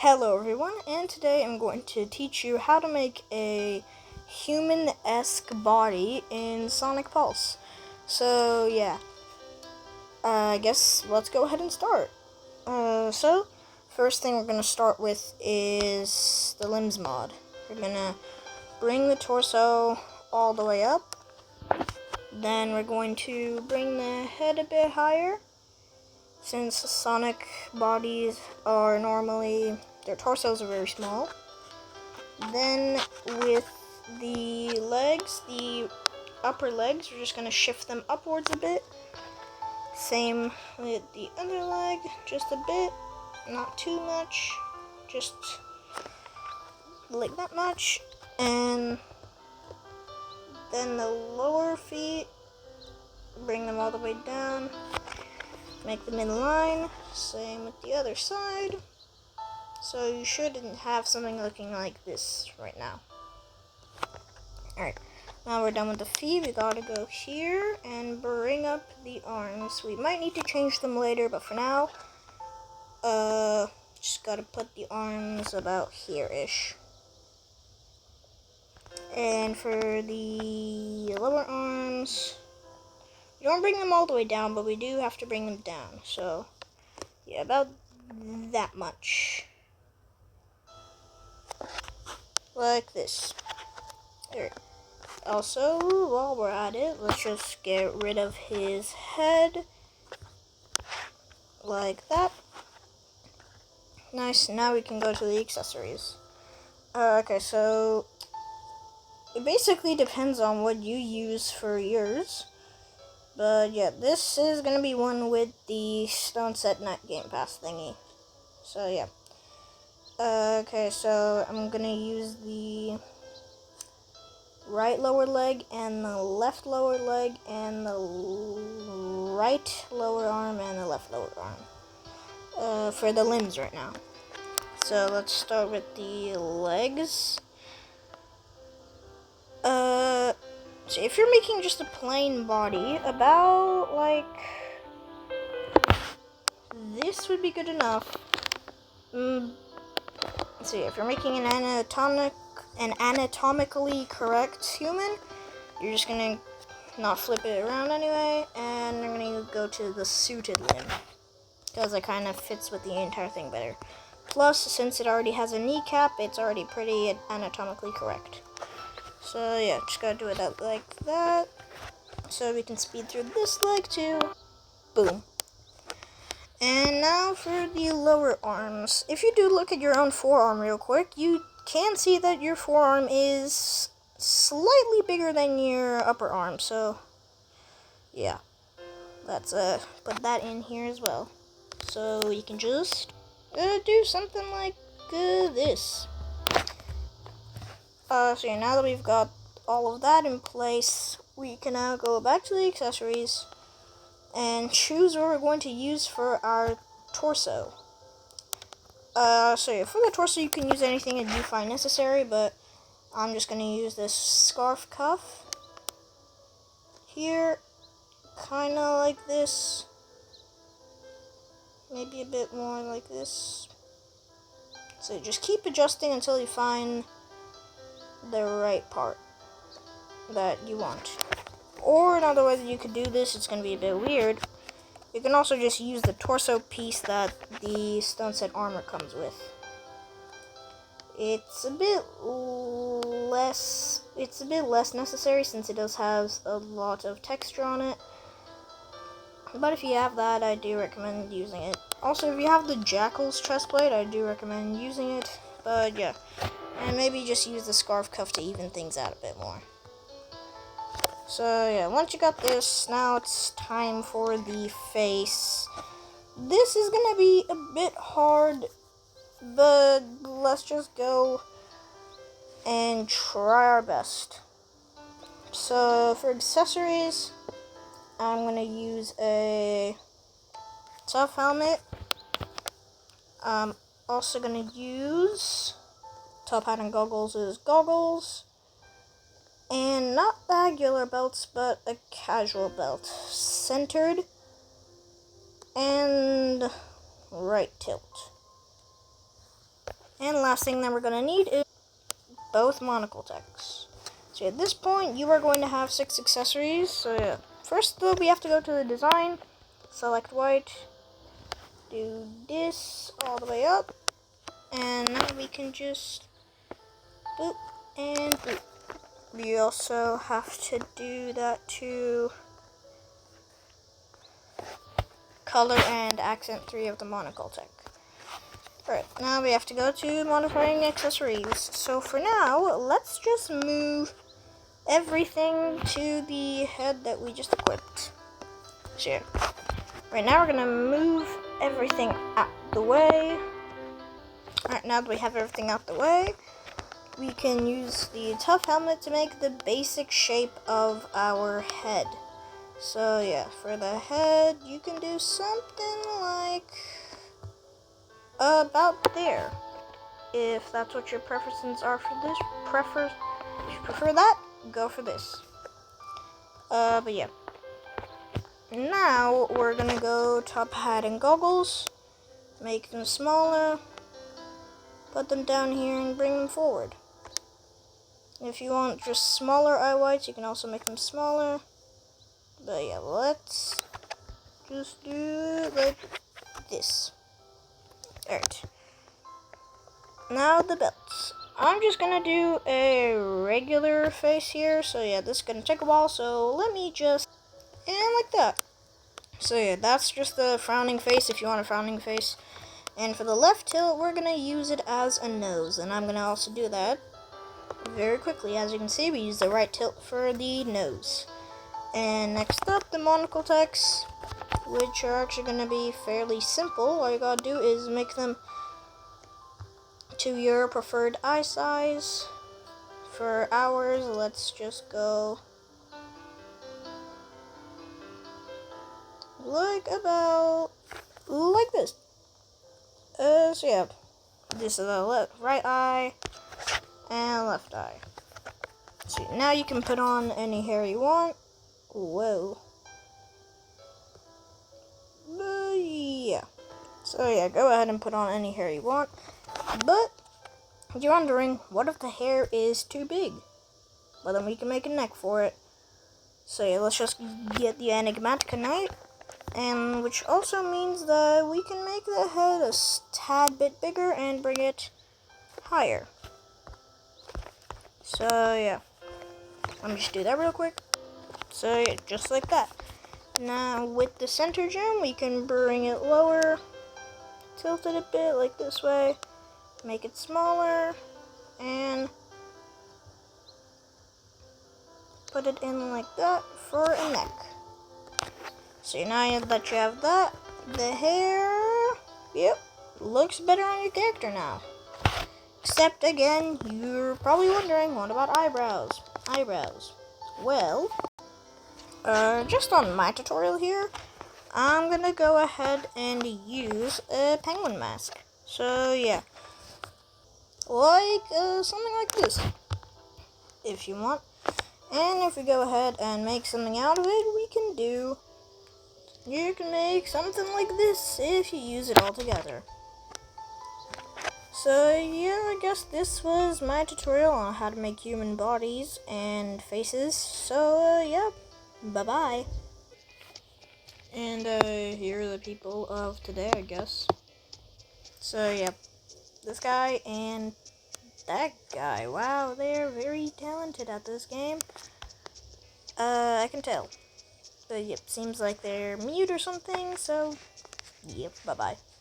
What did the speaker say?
Hello everyone, and today I'm going to teach you how to make a human-esque body in Sonic Pulse. So yeah, I guess let's go ahead and start. First thing we're going to start with is the limbs mod. We're going to bring the torso all the way up. Then we're going to bring the head a bit higher. Since Sonic bodies are normally, their torsos are very small. Then with the legs, the upper legs, we're just going to shift them upwards a bit. Same with the other leg, just a bit, not too much, just like that much. And then the lower feet, bring them all the way down, make them in line. Same with the other side. So you shouldn't have something looking like this right now. Alright, now we're done with the feet. We gotta go here and bring up the arms. We might need to change them later, but for now, just gotta put the arms about here-ish. And for the lower arms, we don't bring them all the way down, but we do have to bring them down. So, yeah, about that much. Like this. There. Also, while we're at it, let's just get rid of his head. Like that. Nice, now we can go to the accessories. Okay, so it basically depends on what you use for yours. But yeah, this is going to be one with the Stone Set Net Game Pass thingy. So yeah. Okay, so I'm going to use the right lower leg and the left lower leg and the right lower arm and the left lower arm for the limbs right now. So let's start with the legs. So if you're making just a plain body, about like this would be good enough. Let's see, if you're making an anatomically correct human, you're just gonna not flip it around anyway, and I'm gonna go to the suited limb because it kind of fits with the entire thing better. Plus, since it already has a kneecap, it's already pretty anatomically correct. So yeah, just gotta do it like that. So we can speed through this leg too. Boom. And now for the lower arms. If you do look at your own forearm real quick, you can see that your forearm is slightly bigger than your upper arm. So yeah, let's put that in here as well. So you can just do something like this. So yeah, now that we've got all of that in place, we can now go back to the accessories and choose what we're going to use for our torso. So yeah, for the torso you can use anything that you find necessary, but I'm just going to use this scarf cuff here, kind of like this, maybe a bit more like this. So just keep adjusting until you find the right part that you want. Or another way that you could do this, it's going to be a bit weird, you can also just use the torso piece that the Stone Set armor comes with. It's a bit less necessary since it does have a lot of texture on it. But if you have that, I do recommend using it. Also, if you have the Jackal's chestplate, I do recommend using it. But yeah, and maybe just use the scarf cuff to even things out a bit more. So yeah, once you got this, now it's time for the face. This is gonna be a bit hard, but let's just go and try our best. So for accessories, I'm gonna use a tough helmet. I'm also gonna use top hat and goggles as goggles. And not the regular belts, but a casual belt. Centered and right tilt. And last thing that we're going to need is both monocle techs. So at this point, you are going to have 6 accessories. So yeah. First, though, we have to go to the design, select white, do this all the way up, and now we can just boop and boop. We also have to do that to color and accent 3 of the monocle tech. Alright, now we have to go to modifying accessories. So for now, let's just move everything to the head that we just equipped. So yeah. Right now we're gonna move everything out the way. Alright, now that we have everything out the way, we can use the tough helmet to make the basic shape of our head. So yeah, for the head, you can do something like about there. If that's what your preferences are for this, if you prefer that, go for this. But yeah. Now we're gonna go top hat and goggles, make them smaller, put them down here and bring them forward. If you want just smaller eye whites, you can also make them smaller. But yeah, let's just do it like this. Alright. Now the belts. I'm just gonna do a regular face here. So yeah, this is gonna take a while. So let me just, and like that. So yeah, that's just the frowning face if you want a frowning face. And for the left tilt, we're gonna use it as a nose. And I'm gonna also do that very quickly. As you can see, we use the right tilt for the nose. And next up, the monocle techs, which are actually going to be fairly simple. All you gotta do is make them to your preferred eye size. For ours, let's just go like about like this. So yeah, this is the right eye and left eye. So now you can put on any hair you want. Whoa. Yeah. So yeah, go ahead and put on any hair you want. But you're wondering, what if the hair is too big? Well, then we can make a neck for it. So yeah, let's just get the Enigmatica Knight, and which also means that we can make the head a tad bit bigger and bring it higher. So yeah, let me just do that real quick. So yeah, just like that. Now with the center gem, we can bring it lower, tilt it a bit like this way, make it smaller, and put it in like that for a neck. So now that you have that, the hair, yep, looks better on your character now. Except again, you're probably wondering, what about eyebrows? Well, just on my tutorial here, I'm gonna go ahead and use a penguin mask. So yeah, like something like this, if you want. And if we go ahead and make something out of it, you can make something like this if you use it all together. So yeah, I guess this was my tutorial on how to make human bodies and faces. So yeah, bye-bye. And here are the people of today, I guess. So yeah, this guy and that guy. Wow, they're very talented at this game. I can tell. But yep, seems like they're mute or something, so yep, bye-bye.